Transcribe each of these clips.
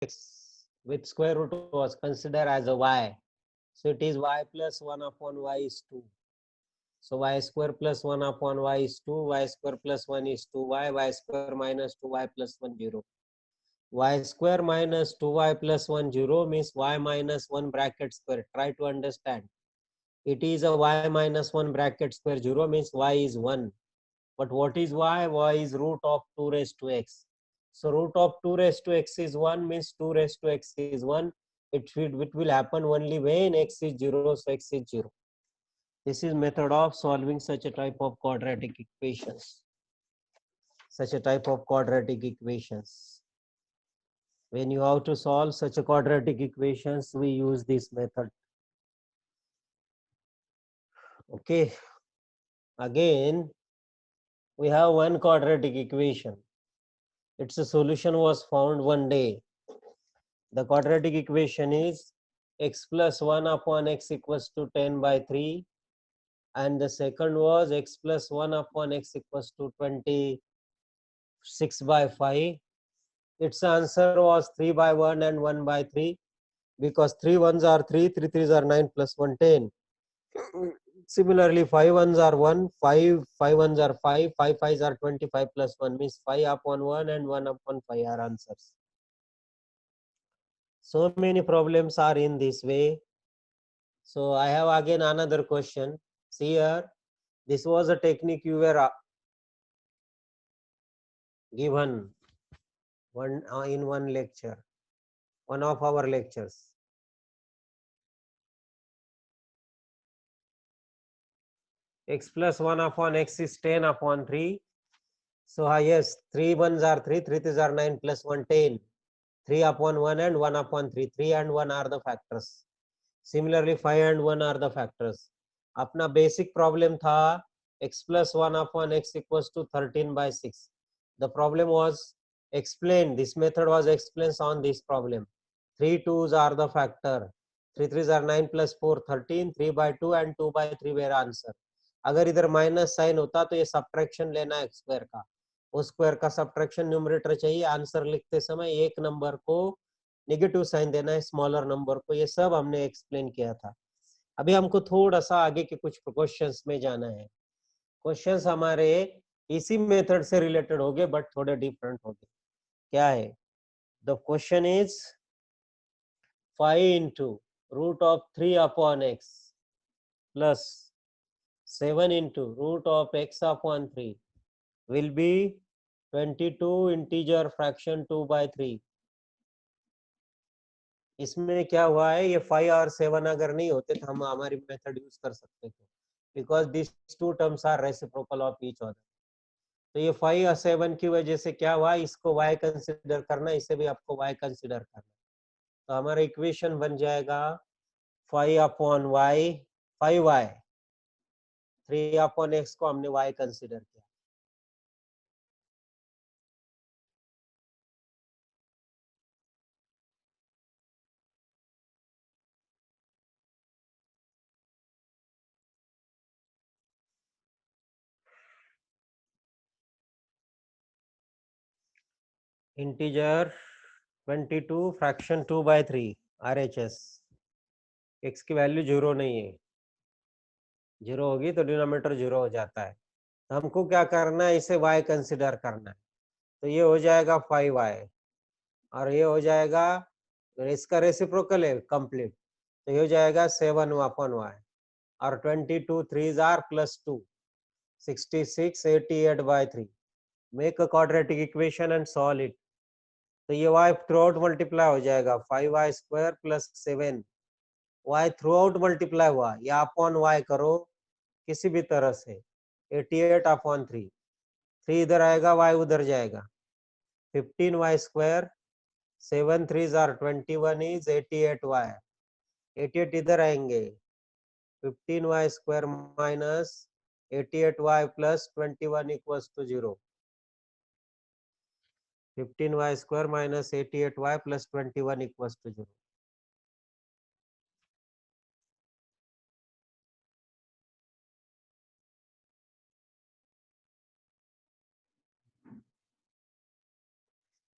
x with square root was considered as a y. So it is y plus 1 upon y is 2. So y square plus 1 upon y is 2, y square plus 1 is 2y, y square minus 2y plus 1 0. Y square minus 2y plus 1 0 means y minus 1 bracket square. Try to understand. It is a y minus 1 bracket square 0 means y is 1. But what is y? Y is root of 2 raised to x. So root of 2 raised to x is 1 means 2 raised to x is 1. It will happen only when x is 0, so x is 0. This is method of solving such a type of quadratic equations. Such a type of quadratic equations. When you have to solve such a quadratic equations, we use this method. Okay. Again, we have one quadratic equation. Its solution was found one day. The quadratic equation is x plus 1 upon x equals to 10 by 3. And the second was x plus 1 upon x equals to 26 by 5. Its answer was 3 by 1 and 1 by 3, because 3 ones are 3, 3 threes are 9 plus 1 10. Similarly, 5 ones are 1, 5 ones are 5, 5 fives are 25 plus 1 means 5 upon 1 and 1 upon 5 are answers. So many problems are in this way. So I have again another question. See here, this was a technique you were given in one lecture, one of our lectures. X plus 1 upon x is 10 upon 3. So yes, 3 ones are 3, 3 threes are 9 plus 1 10. 3 upon 1 and 1 upon 3. 3 and 1 are the factors. Similarly, 5 and 1 are the factors. अपना basic problem था x plus 1 upon x equals to 13 by 6. The problem was explained. This method was explained on this problem. 3 2s are the factor. 3 3s are 9 plus 4 13. 3 by 2 and 2 by 3 were answer. अगर इधर minus sign होता तो ये subtraction लेना है square का, उस square का सब्ट्रैक्शन न्यूमरेटर चाहिए. आंसर लिखते समय एक नंबर को नेगेटिव साइन देना है स्मॉलर नंबर को. ये सब हमने एक्सप्लेन किया था. अभी हमको थोड़ा सा आगे के कुछ क्वेश्चंस में जाना है. क्वेश्चंस हमारे इसी मेथड से रिलेटेड होंगे बट थोड़े डिफरेंट होंगे. क्या है? The question is 5 into root of 3 upon x plus 7 into root of x upon 3 will be 22 integer fraction 2 by 3. इसमें क्या हुआ है, ये 5 और 7 अगर नहीं होते तो हम हमारी मेथड यूज कर सकते थे, because this two terms are reciprocal of each other. तो ये 5 और 7 की वजह से क्या हुआ, इसको y कंसिडर करना, इसे भी आपको y कंसिडर करना. तो हमारा इक्वेशन बन जाएगा 5 upon y 5y, 3 upon x को हमने y कंसिडर किया. Integer 22 fraction 2 by 3 RHS. x की वैल्यू 0 नहीं है, 0 होगी तो डिनोमिनेटर 0 हो जाता है. तो हमको क्या करना है, इसे y कंसिडर करना है. तो ये हो जाएगा 5y और ये हो जाएगा, इसका रेसिप्रोकल है कंप्लीट, तो ये हो जाएगा 7 अपॉन y और 22 3s are plus 2 66 88 by 3. Make a quadratic equation and solve it. तो ये y थ्रू आउट मल्टीप्लाई हो जाएगा 5y square plus 7. y through out multiply हुआ, या अपॉन y करो किसी भी तरह से. 88 अपॉन 3, 3 इधर आएगा, y उधर जाएगा. 15y square, 7 3s are 21 is 88y. 88 इधर आएंगे, 15y square minus 88y plus 21 equals to 0. 15y square minus 88y plus 21 equals to 0.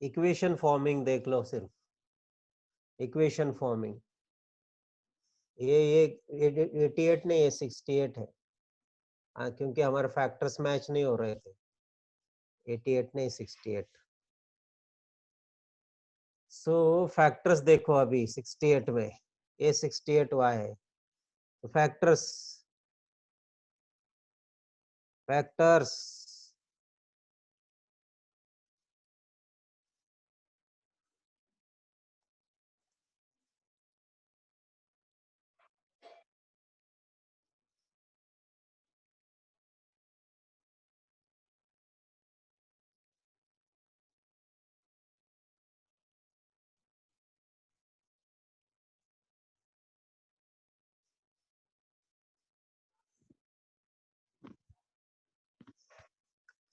Equation forming देख लो सिर्फ. Equation forming. ये 88 नहीं, ये 68 है। हाँ, क्योंकि हमारे फैक्टर्स मैच नहीं हो रहे थे। 88 नहीं, 68। सो फैक्टर्स देखो अभी 68 में, ये 68 वाई है, तो factors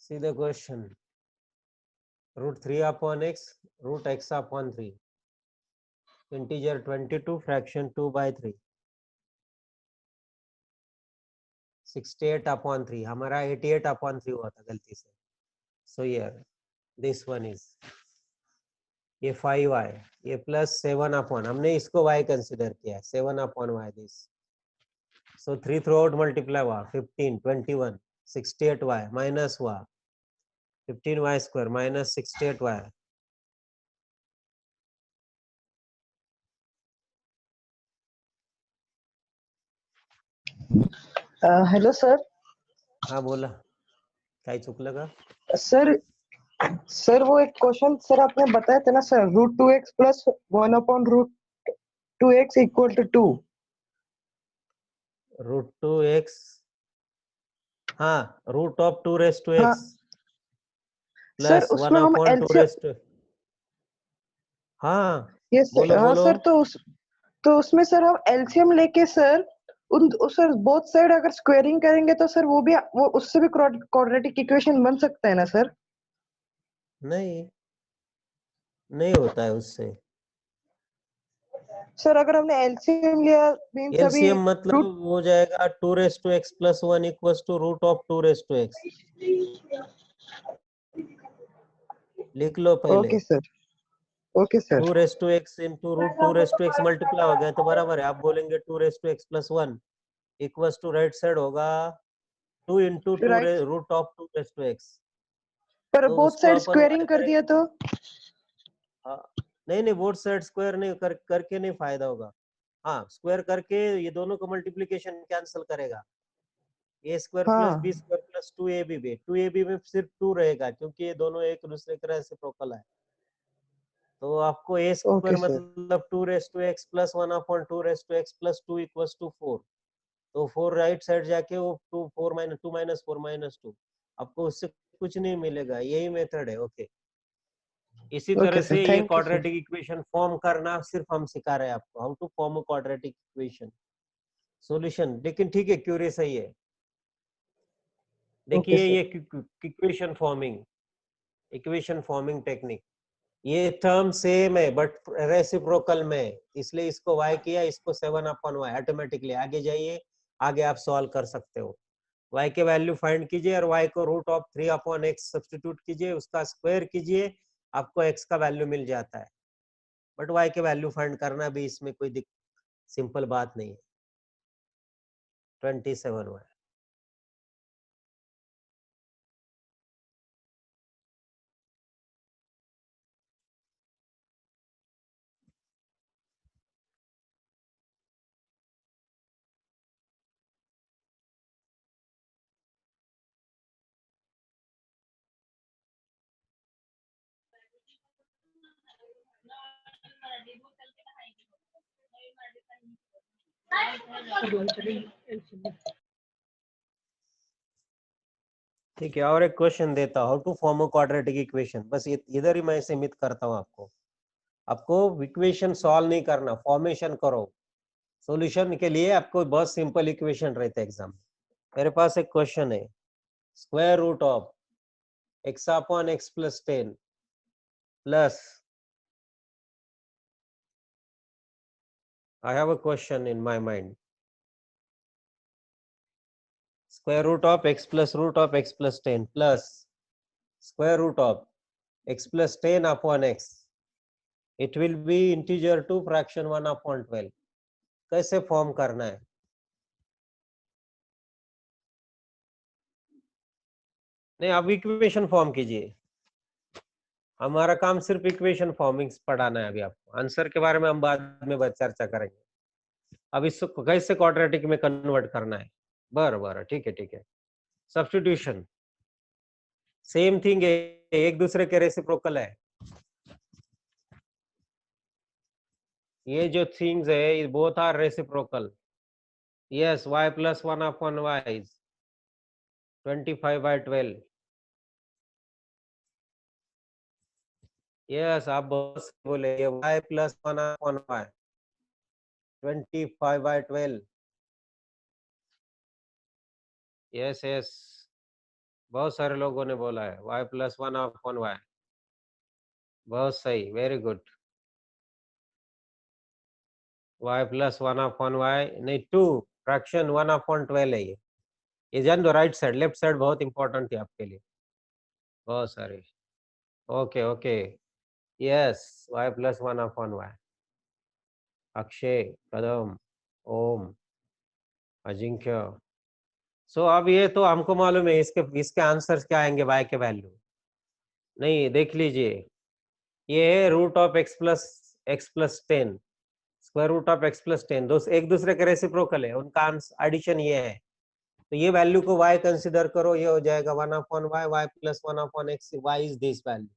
see the question. √3/x, √x/3, integer 22, fraction 2/3, 68/3, हमारा 88/3 हुआ था गलती से। So here this one is, ये 5y, ये प्लस 7/, हमने इसको y कंसिडर किया है, 7/y this. So 3 through out multiply हुआ 15, 21, 68y माइनस हुआ 15y² minus 68y। Hello sir. हाँ बोला, काय चुकलं का? सर सर वो एक क्वेश्चन सर आपने बताया था ना sir, √2x plus 1/√2x equal to 2। √2x, हाँ, √2x हाँ सर, प्लस उसमें हम 1/2, हाँ ये बोलो हाँ बोलो। सर, तो उसमें सर हम एलसीएम लेके सर सर बोथ साइड अगर स्क्वेयरिंग करेंगे तो सर वो उससे भी क्वाड्रेटिक इक्वेशन बन सकता है ना सर? नहीं, नहीं होता है उससे। सर अगर हमने एलसीएम लिया मींस अभी एलसीएम मतलब हो जाएगा 2x + 1 इक्वल्स टू √2x। लिख लो पहले। Okay sir, okay sir. 2x into √2x multiply हो गया तो बराबर है। आप बोलेंगे 2x + 1 equals to right side होगा 2 इंटू राइट, √2x। पर तो बोथ उसको साइड अपन y स्क्वेयरिंग कर करेंगे। दिया तो? हाँ, नहीं नहीं, बोथ साइड स्क्वायर नहीं करके नहीं फायदा होगा। हाँ, स्क्वायर करके ये दोनों का मल्टीप्लिकेशन कैंसिल करेगा। a² + हाँ b² + 2ab में सिर्फ 2 रहेगा, क्योंकि ये दोनों एक दूसरे के रेसिप्रोकल है। तो आपको a² ओके सर, मतलब 2x + 1/2x + 2 इक्वल्स टू 4। तो 4 राइट साइड जाके वो 2 4 - 2 - 4 - 2, आपको उससे कुछ नहीं मिलेगा। यही मेथड है। ओके, इसी तरह ओके सर, से ये thank you sir. Quadratic equation form करना सिर्फ हम सिखा रहे हैं आपको, how to form a quadratic equation solution. लेकिन ठीक है, क्यूरी सही है। ओके देखिए सर, ये इक्वेशन फॉर्मिंग टेक्निक, ये टर्म सेम है बट रेसिप्रोकल में, इसलिए इसको y किया, इसको 7/y ऑटोमेटिकली। आगे जाइए, आगे आप सॉल्व कर सकते हो। y के वैल्यू फाइंड कीजिए और y को √3/x सब्स्टिट्यूट कीजिए, उसका स्क्वायर कीजिए, आपको x का वैल्यू मिल जाता है। बट y के वैल्यू फाइंड करना भी इसमें कोई सिंपल बात नहीं है। 27y। ठीक है, और एक क्वेश्चन देता हूं, how to form a quadratic equation. बस इधर ही मैं सीमित करता हूं आपको। आपको इक्वेशन सॉल्व नहीं करना, फॉर्मेशन करो। सॉल्यूशन के लिए आपको बहुत सिंपल इक्वेशन रहता है एग्जाम में। मेरे पास एक क्वेश्चन है, square root of x/x + 10 plus, I have a question in my mind, square root of x plus root of x plus 10 plus square root of x plus 10/x it will be integer to fraction 1/12। कैसे form करना है? नहीं, अब equation form कीजिए। हमारा काम सिर्फ equation forming पढ़ाना है अभी आपको। आंसर के बारे में हम बाद में चर्चा करेंगे। अब इसको कैसे क्वाड्रेटिक में कन्वर्ट करना है। बरं, ठीक है, ठीक है। सब्स्टिट्यूशन सेम थिंग है, एक दूसरे के रेसिप्रोकल है। ये जो थिंग्स है both are reciprocal. Yes, y plus 1/y is 25/12। Yes, आप बहुत सही बोले, ये y plus 1/y 25/12। Yes yes, बहुत सारे लोगों ने बोला है y plus 1/y। बहुत सही, very good. y plus 1/y नहीं, 2 फ्रैक्शन 1/12 है ये जान दो। राइट साइड, लेफ्ट साइड बहुत इंपॉर्टेंट है आपके लिए। बहुत सारे। Okay okay. Yes, y plus 1/y। Akshay, Kadam, Om, Ajinkya. So अब ये तो हमको मालूम है इसके आंसर्स क्या आएंगे y के वैल्यू। नहीं, देख लीजिए, ये है root of x plus 10, square root of x plus 10, एक दूसरे के रेसिप्रोकल है, उनका एडिशन ये है। तो ये वैल्यू को y कंसीडर करो, ये हो जाएगा 1/y, y plus 1/x, y is this value.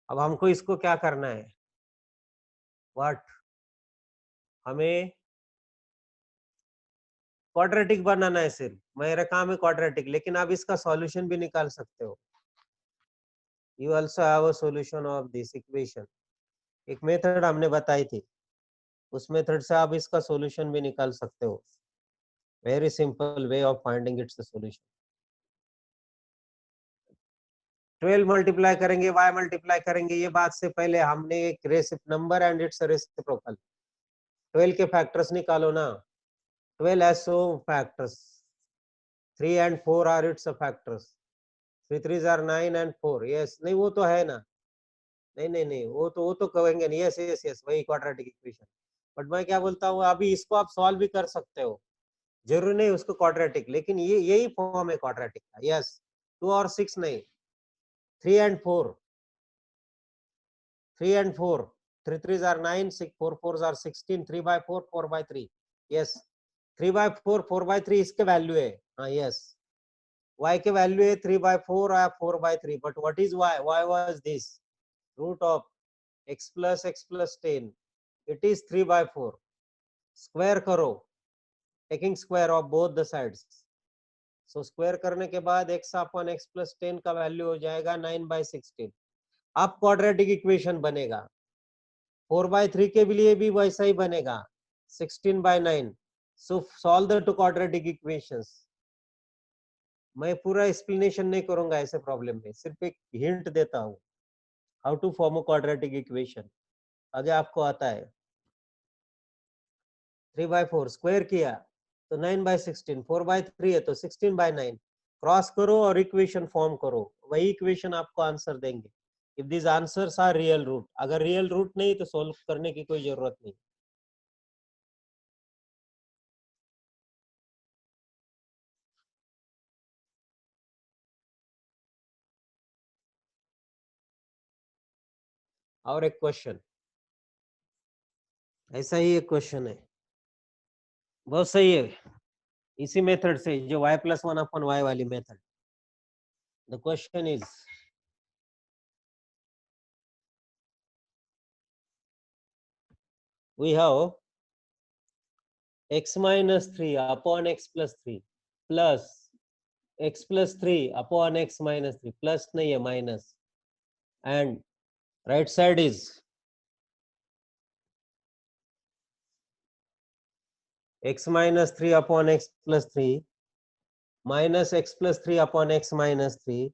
अब हमको इसको क्या करना है? व्हाट? हमें क्वाड्रेटिक बनाना है। सिर्फ मेरा काम है क्वाड्रेटिक, लेकिन आप इसका सॉल्यूशन भी निकाल सकते हो। You also have a solution of this equation. एक मेथड हमने बताई थी, उस मेथड से आप इसका सॉल्यूशन भी निकाल सकते हो। Very simple way of finding it's solution. 12 multiply करेंगे, y मल्टीप्लाई करेंगे, ये बात से पहले हमने एक नंबर एंड इट्स रेसिप्रोकल 12 के फैक्टर्स निकालो ना। 12 has so factors, 3 and 4 are its factors, 3 3s are 9 and 4। yes, नहीं वो तो है ना। नहीं नहीं नहीं, वो तो कहेंगे नहीं। यस यस यस, वही क्वाड्रेटिक इक्वेशन। बट मैं क्या बोलता हूँ, अभी इसको आप सॉल्व भी कर सकते हो, जरूरी नहीं उसको क्वाड्रेटिक, लेकिन ये यही फॉर्म है क्वाड्रेटिक का। यस, 2 और 6 नहीं, 3 and 4, 3 and 4, 3 3s are 9, 6 4 4s are 16, 3/4, 4/3। Yes, 3/4, 4/3 इसके वैल्यू है। हाँ यस, y के वैल्यू है 3/4 या 4/3। But what is y was this root of x plus 10, it is 3/4। Square करो, taking square of both the sides. So square करने के बाद x plus 10 का वैल्यू हो जाएगा 9/16। अब क्वाड्रेटिक इक्वेशन बनेगा। 4/3 के लिए भी वैसा ही बनेगा, 16/9। सो solve the two quadratic equations. मैं पूरा एक्सप्लेनेशन नहीं करूंगा ऐसे प्रॉब्लम में, सिर्फ एक हिंट देता हूँ how to form a quadratic equation. आगे आपको आता है। 3/4 स्क्वायर किया तो 9/16, 4/3 है तो 16/9। क्रॉस करो और इक्वेशन फॉर्म करो, वही इक्वेशन आपको आंसर देंगे। If this answers are real root. अगर रियल रूट नहीं तो सोल्व करने की कोई जरूरत नहीं। और एक क्वेश्चन, ऐसा ही एक क्वेश्चन है, बहुत सही है, इसी मेथड से, जो y plus 1/y वाली method. The question is, we have x minus 3 upon x plus 3 plus x plus 3 upon x minus 3, plus नहीं है, minus, and right side is x minus 3 upon x plus 3 minus x plus 3 upon x minus 3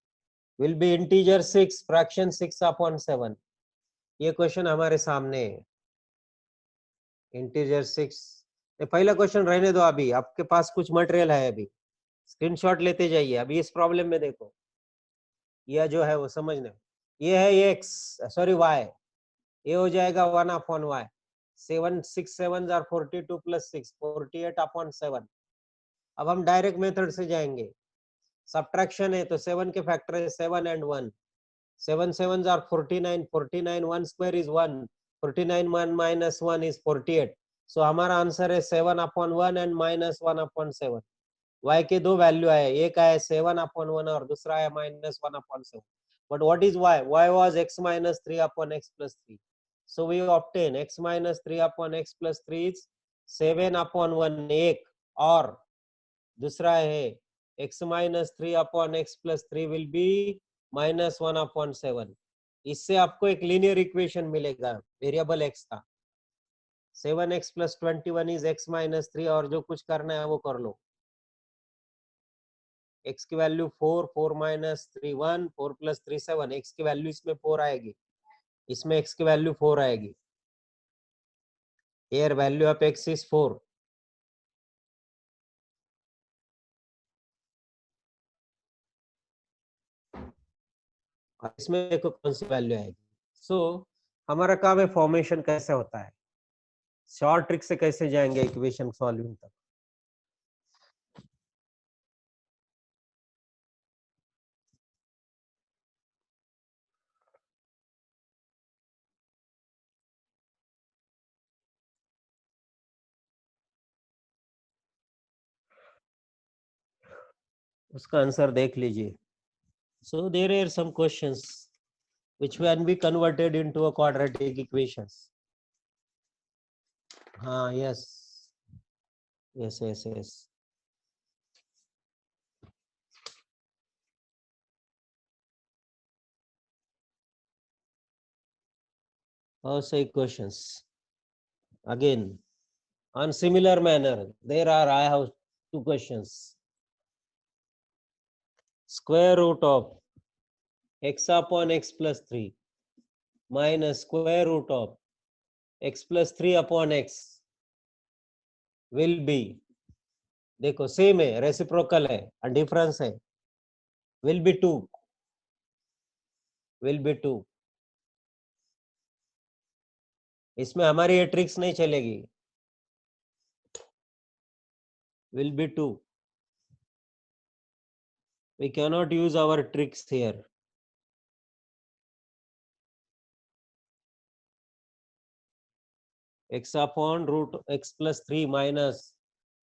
will be integer 6 fraction 6 upon 7। ये question हमारे सामने है, integer 6। पहला question रहने दो, अभी आपके पास कुछ मटेरियल है, अभी स्क्रीनशॉट लेते जाइए। अभी इस प्रॉब्लम में देखो, यह जो है वो समझना, ये है x, सॉरी y, ये हो जाएगा 1/y। 7 6 7 are 42 plus 6 48/7। अब हम डायरेक्ट मेथड से जाएंगे, सब्ट्रैक्शन है तो 7 के फैक्टर है 7 and 1। 7 7 are 49, 49 1 square is 1, 49 1 minus 1 is 48। सो हमारा आंसर है 7/1 and -1/7। y के दो वैल्यू आए, एक आया 7/1 और दूसरा आया -1/7। but what is y? y was x minus 3/x plus 3। so we obtain x minus 3/x plus 3 is 7/1 एक, और दूसरा है x minus 3/x plus 3 will be -1/7। इससे आपको एक लीनियर इक्वेशन मिलेगा वेरिएबल x का। 7x plus 21 is x minus 3, और जो कुछ करना है वो कर लो। x की वैल्यू 4, 4 minus 3 1, 4 plus 3 7। x की वैल्यू इसमें 4 आएगी, इसमें x की वैल्यू 4 आएगी। here value of x is 4। इसमें देखो कौन सी वैल्यू आएगी। सो हमारा काम है फॉर्मेशन कैसे होता है, शॉर्ट ट्रिक से कैसे जाएंगे इक्वेशन सॉल्विंग तक। उसका आंसर देख लीजिए। So there are some questions which can be converted into a quadratic equations। हाँ, yes yes yes yes। और सही questions again on similar manner there are, I have two questions। square root of x upon x plus 3 minus square root of x plus 3 upon x will be, देखो same है, reciprocal है और difference है, will be 2, will be 2। इसमें हमारी ये tricks नहीं चलेगी, will be 2। we cannot use our tricks here। x upon root x plus 3 minus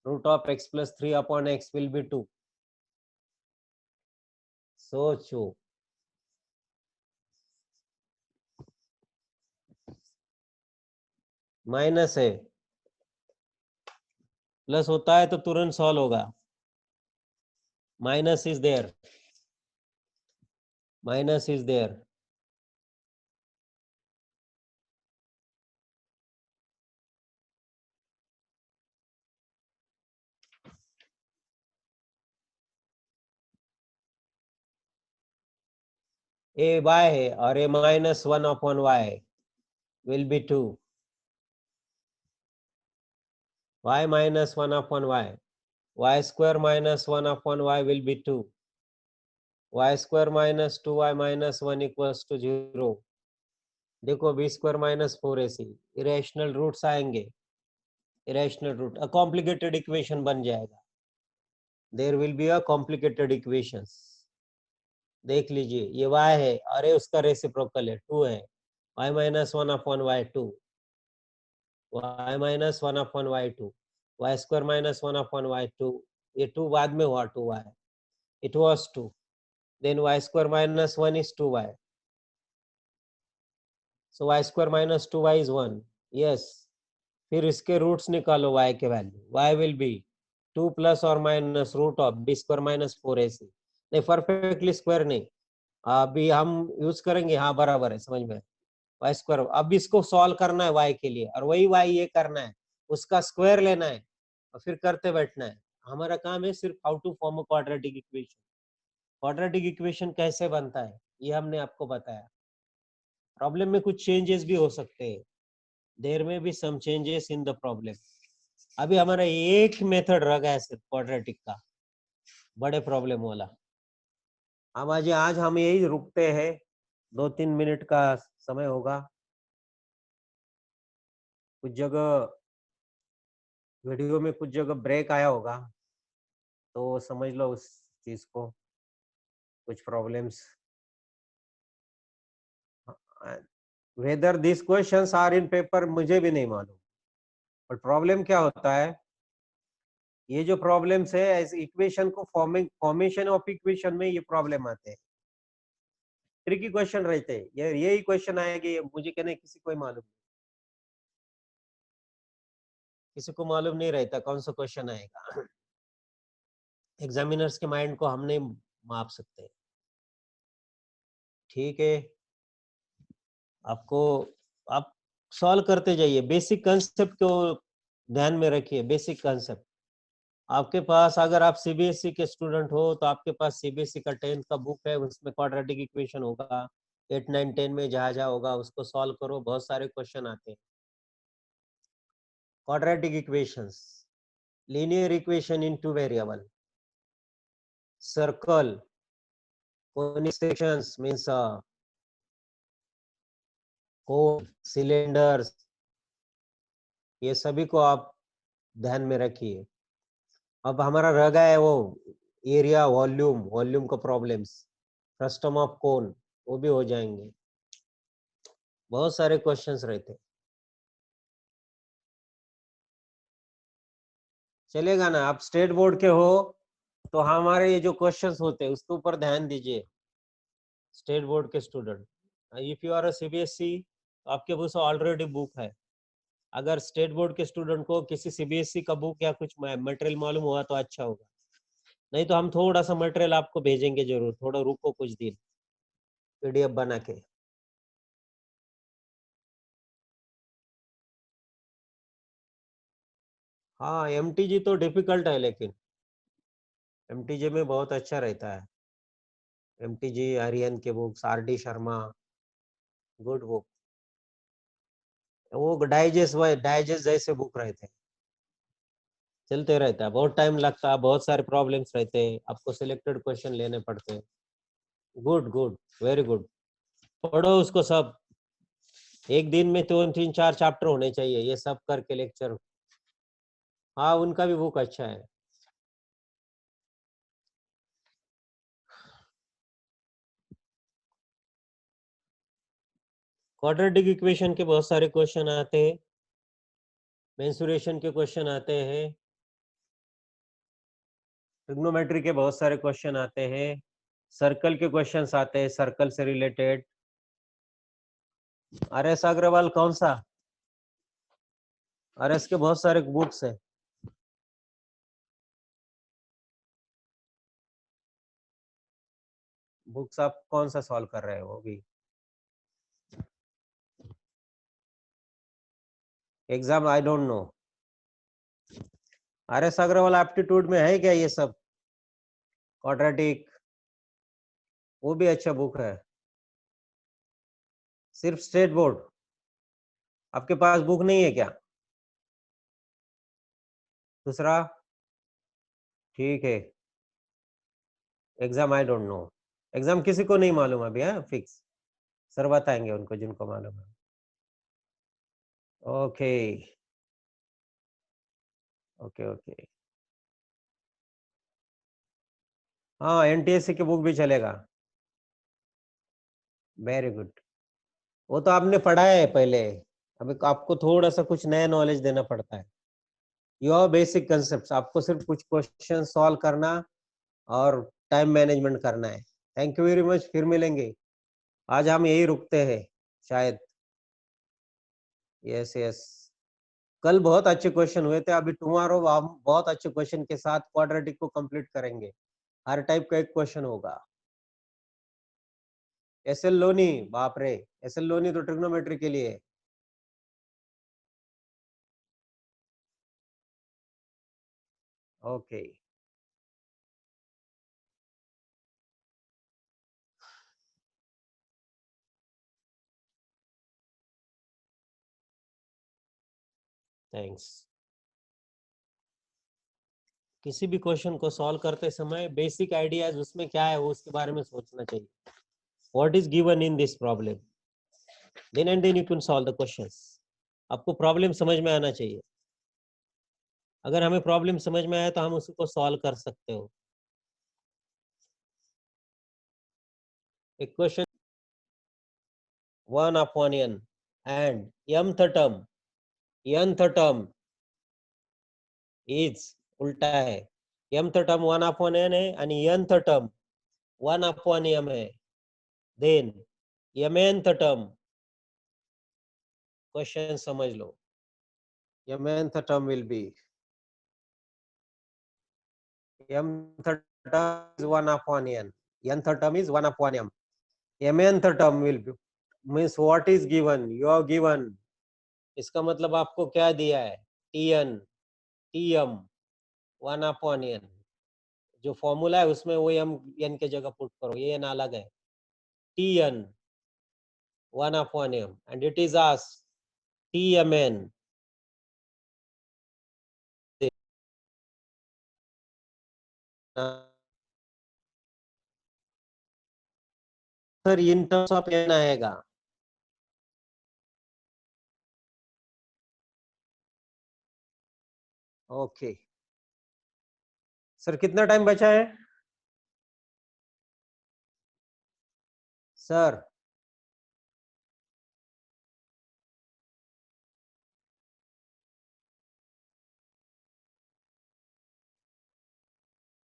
root of x plus 3 upon x will be 2। सोचो, माइनस है, प्लस होता है तो तुरंत सॉल्व होगा। Minus is there, minus is there. A y है और ए -1/y will be 2। y -1/y, y square -1/y will be 2। y square minus 2y minus 1 equals to 0। देखो b square minus 4ac, irrational roots आएंगे, irrational root, a complicated equation बन जाएगा। There will be a complicated equations. देख लीजिए, ये y है, अरे उसका रेसिप्रोकल है 2 है, y -1/y 2, y -1/y 2, y square -1/y 2। ये 2 बाद में हुआ 2y, it was 2, then y square minus 1 is 2y। so y square minus 2y is 1। yes, फिर इसके रूट्स निकालो y के value, y will be 2 plus और minus root of b square minus 4ac। नहीं, परफेक्टली स्क्वायर नहीं, अभी हम use करेंगे। हाँ बराबर है, समझ में, y स्क्वायर। अब इसको सॉल्व करना है y के लिए, और वही y ये करना है, उसका स्क्वायर लेना है और फिर करते बैठना है। हमारा काम है सिर्फ how to form a quadratic equation. Quadratic equation कैसे बनता है ये हमने आपको बताया। प्रॉब्लम में कुछ चेंजेस भी हो सकते हैं, there may be some changes in the problem. अभी हमारा एक मेथड रह गया है सिर्फ क्वाड्रेटिक का, बड़े प्रॉब्लम वाला। अब आज हम यही रुकते हैं, 2-3 मिनट का समय होगा। कुछ जगह वीडियो में कुछ जगह ब्रेक आया होगा, तो समझ लो उस चीज को, कुछ problems. Whether this questions are in paper मुझे भी नहीं मालूम, और प्रॉब्लम क्या होता है, ये जो प्रॉब्लम्स है इक्वेशन को फॉर्मेशन ऑफ इक्वेशन में ये प्रॉब्लम आते हैं, ट्रिकी क्वेश्चन रहते हैं, यही क्वेश्चन आएंगे, मुझे कहने किसी को मालूम, किसी को मालूम नहीं रहता कौन सा क्वेश्चन आएगा। एग्जामिनर्स के माइंड को हम नहीं माप सकते। ठीक है, आपको आप सॉल्व करते जाइए, बेसिक कंसेप्ट को ध्यान में रखिए, बेसिक कंसेप्ट। आपके पास अगर आप सीबीएसई के स्टूडेंट हो तो आपके पास सीबीएसई का 10th का बुक है, उसमें क्वाड्रेटिक इक्वेशन होगा, 8, 9, 10 में जहाँ जहाँ होगा उसको सॉल्व करो, बहुत सारे क्वेश्चन आते हैं। Quadratic equations, linear equation in 2 variable, circle, conic sections means cone, cylinders, ये सभी को आप ध्यान में रखिए। अब हमारा रह गया है वो एरिया, वॉल्यूम का प्रॉब्लम्स, फ्रस्टम ऑफ कोन, वो भी हो जाएंगे, बहुत सारे क्वेश्चंस रहते हैं। चलेगा ना? आप स्टेट बोर्ड के हो तो हमारे ये जो क्वेश्चंस होते हैं उसके ऊपर ध्यान दीजिए, स्टेट बोर्ड के student. If you are a CBSE तो आपके पास ऑलरेडी बुक है, अगर स्टेट बोर्ड के स्टूडेंट को किसी सीबीएसई का बुक या कुछ मटेरियल मालूम हुआ तो अच्छा होगा, नहीं तो हम थोड़ा सा मटेरियल आपको भेजेंगे जरूर, थोड़ा रुको कुछ दिन पीडीएफ बना के। हाँ, एमटीजी तो डिफिकल्ट है, लेकिन एमटीजी में बहुत अच्छा रहता है, एमटीजी आर्यन के books, RD Sharma, good book, वो डाइजेस्ट जैसे बुक रहते हैं, चलते रहता है, बहुत टाइम लगता है, बहुत सारे प्रॉब्लम्स रहते हैं, आपको सिलेक्टेड क्वेश्चन लेने पड़ते हैं। गुड गुड, वेरी गुड, पढ़ो उसको सब, एक दिन में 3-4 चैप्टर होने चाहिए, ये सब करके लेक्चर। हाँ, उनका भी बुक अच्छा है। क्वाड्रेटिक इक्वेशन के बहुत सारे क्वेश्चन आते हैं, मेंसुरेशन के क्वेश्चन आते हैं, ट्रिग्नोमेट्री के बहुत सारे क्वेश्चन आते हैं, सर्कल के क्वेश्चंस आते हैं, सर्कल से रिलेटेड। आरएस अग्रवाल कौन सा? आरएस के बहुत सारे बुक्स है। बुक्स आप कौन सा सॉल्व कर रहे हो? वो भी exam, I don't know. RS Agarwal aptitude में है क्या ये सब? क्वाड्रेटिक, वो भी अच्छा बुक है। सिर्फ स्टेट बोर्ड, आपके पास बुक नहीं है क्या दूसरा? ठीक है, exam I don't no, exam किसी को नहीं मालूम अभी है फिक्स, सर बताएंगे उनको जिनको मालूम है। ओके ओके ओके, हाँ एनटीएससी की बुक भी चलेगा, वेरी गुड, वो तो आपने पढ़ा है पहले, अभी आपको थोड़ा सा कुछ नया नॉलेज देना पड़ता है। योर बेसिक कंसेप्ट, आपको सिर्फ कुछ क्वेश्चन सॉल्व करना और टाइम मैनेजमेंट करना है। थैंक यू वेरी मच, फिर मिलेंगे, आज हम यही रुकते हैं शायद। यस यस, कल बहुत अच्छे क्वेश्चन हुए थे, अभी टुमारो हम बहुत अच्छे क्वेश्चन के साथ क्वाड्रेटिक को कंप्लीट करेंगे, हर टाइप का एक क्वेश्चन होगा। एसएल लोनी, बाप रे, एसएल लोनी तो ट्रिग्नोमेट्री के लिए है। Okay, thanks. किसी भी क्वेश्चन को सॉल्व करते समय बेसिक आइडियाज उसमें क्या है वो उसके बारे में सोचना चाहिए, what is given in this problem, then and then you can solve the questions. आपको प्रॉब्लम समझ में आना चाहिए। अगर हमें प्रॉब्लम समझ में आए तो हम उसको सॉल्व कर सकते हो। Equation 1/n and nth term is उल्टा है। mth term 1/n है आणि nth term 1/m है। then mnth term, क्वेश्चन समझ लो, mnth term will be mth term is 1/n, nth term is 1/m, mnth term will be means what is given, you are given, इसका मतलब आपको क्या दिया है, tn tm 1/n, जो formula है उसमें वो m n के जगह पुट करो, ये n अलग है, tn 1/m and it is asked tmn sir in terms of n आएगा। ओके सर कितना टाइम बचा है sir?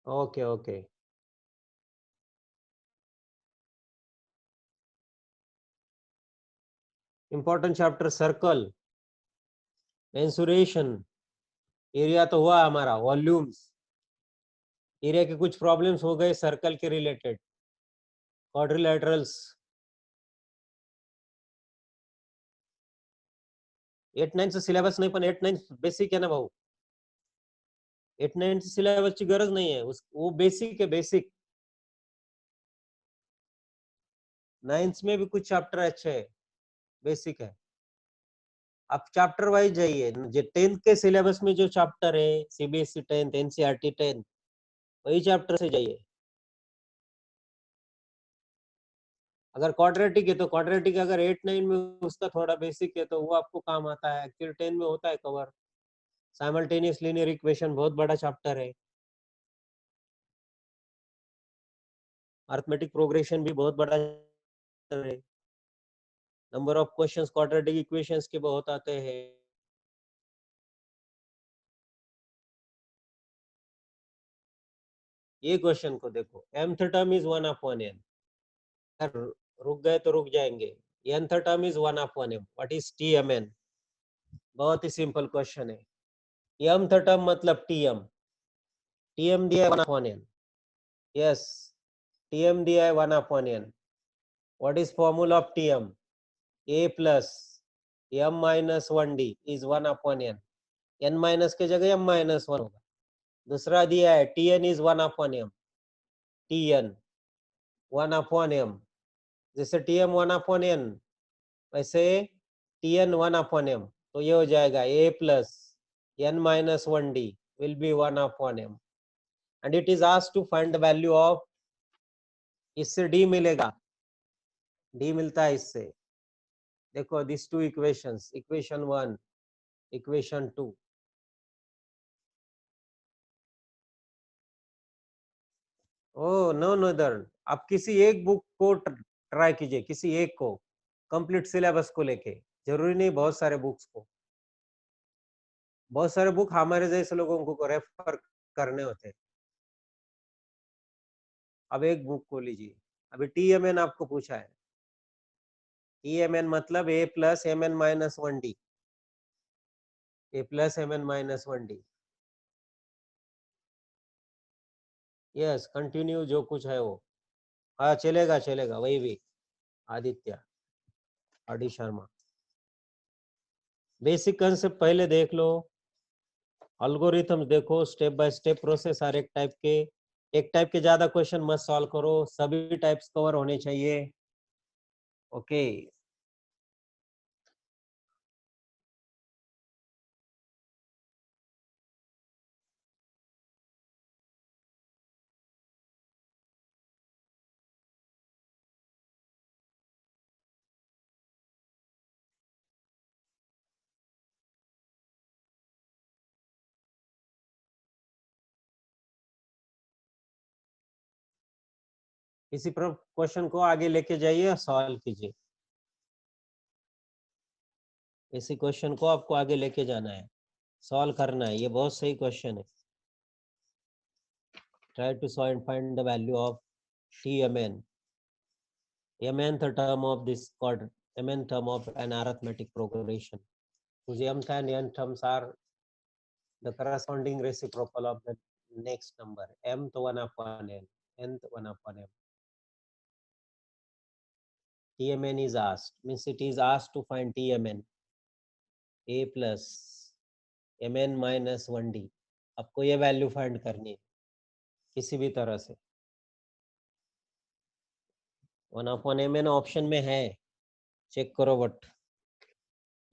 Okay okay important chapter circle, mensuration, area तो हुआ हमारा, वॉल्यूम्स, एरिया के कुछ प्रॉब्लम्स हो गए सर्कल के रिलेटेड, क्वाड्रिलेटरल्स, 8-9 चं सिलेबस नाही पण 8-9 बेसिक आहे ना भाऊ, 8-9 सिलेबस ची गरज नाही है, वो बेसिक है, बेसिक। 9th में भी कुछ चैप्टर अच्छे है, बेसिक है। आप चैप्टर वाइज जाइए, जो 10th के सिलेबस में जो चैप्टर है, सीबीएसई 10th, एनसीईआरटी 10th, वही चैप्टर से जाइए। अगर क्वाड्रेटिक है तो क्वाड्रेटिक, अगर 8-9 में उसका थोड़ा बेसिक है तो वो आपको काम आता है, एक्चुअली 10 में होता है कवर। साइमल्टेनियस लीनियर इक्वेशन बहुत बड़ा चैप्टर है, अरिथमेटिक प्रोग्रेशन भी बहुत बड़ा चैप्टर है, number of questions quadratic equations के बहुत आते हैं। ये क्वेश्चन को देखो, mth टर्म इज 1/n, रुक गए तो रुक जाएंगे, nth term is 1/m, what is tmn? बहुत ही सिंपल क्वेश्चन है, mth टर्म मतलब tm, tm दिया है 1/n, यस tm दिया है 1/n, what is formula of tm? a plus m minus 1d is 1/n, n minus के जगह m minus 1 होगा। दूसरा दिया है tn is 1/m, tn 1/m, जैसे tm 1/n वैसे tn 1/m, तो ये हो जाएगा a plus n minus 1d will be 1/m and it is asked to find the value of, इससे d मिलेगा, d मिलता है इससे, देखो this two equations, equation 1, equation 2, oh no another, आप किसी एक बुक को ट्राई कीजिए, किसी एक को, कंप्लीट सिलेबस को लेके, जरूरी नहीं बहुत सारे बुक्स को, बहुत सारे बुक हमारे जैसे लोगों को रेफर करने होते हैं। अब एक बुक को लीजिए, अभी टीएमएन आपको पूछा है, टीएमएन मतलब A plus M N minus 1d, A plus M N minus 1d, yes continue जो कुछ है वो, हाँ चलेगा चलेगा, वही भी आदित्य आदि शर्मा, बेसिक कंसेप्ट पहले देख लो, अल्गोरिथम देखो, स्टेप बाय स्टेप प्रोसेस, हर एक टाइप के ज्यादा क्वेश्चन मत सॉल्व करो, सभी टाइप्स कवर होने चाहिए। ओके इसी पर क्वेश्चन को आगे लेके जाइए, सॉल्व कीजिए। इसी क्वेश्चन को आपको आगे लेके जाना है, सॉल्व करना है। ये बहुत सही क्वेश्चन है। Try to solve, find the value of TMN, mnth term of this quadrant, mnth term of an arithmetic progression, whose mth and nth terms are the corresponding reciprocal of the next number, mth 1 upon n, nth 1 upon m. TMN is asked, means it is asked to find TMN, a plus mn minus 1d. आपको ये value find करनी है किसी भी तरह से। 1 upon mn option में है, चेक करो। बट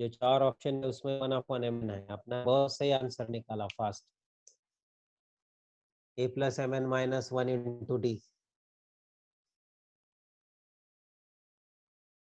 जो 4 ऑप्शन है उसमें 1 upon mn है। अपना बहुत सही आंसर निकाला fast. a plus mn minus 1 into d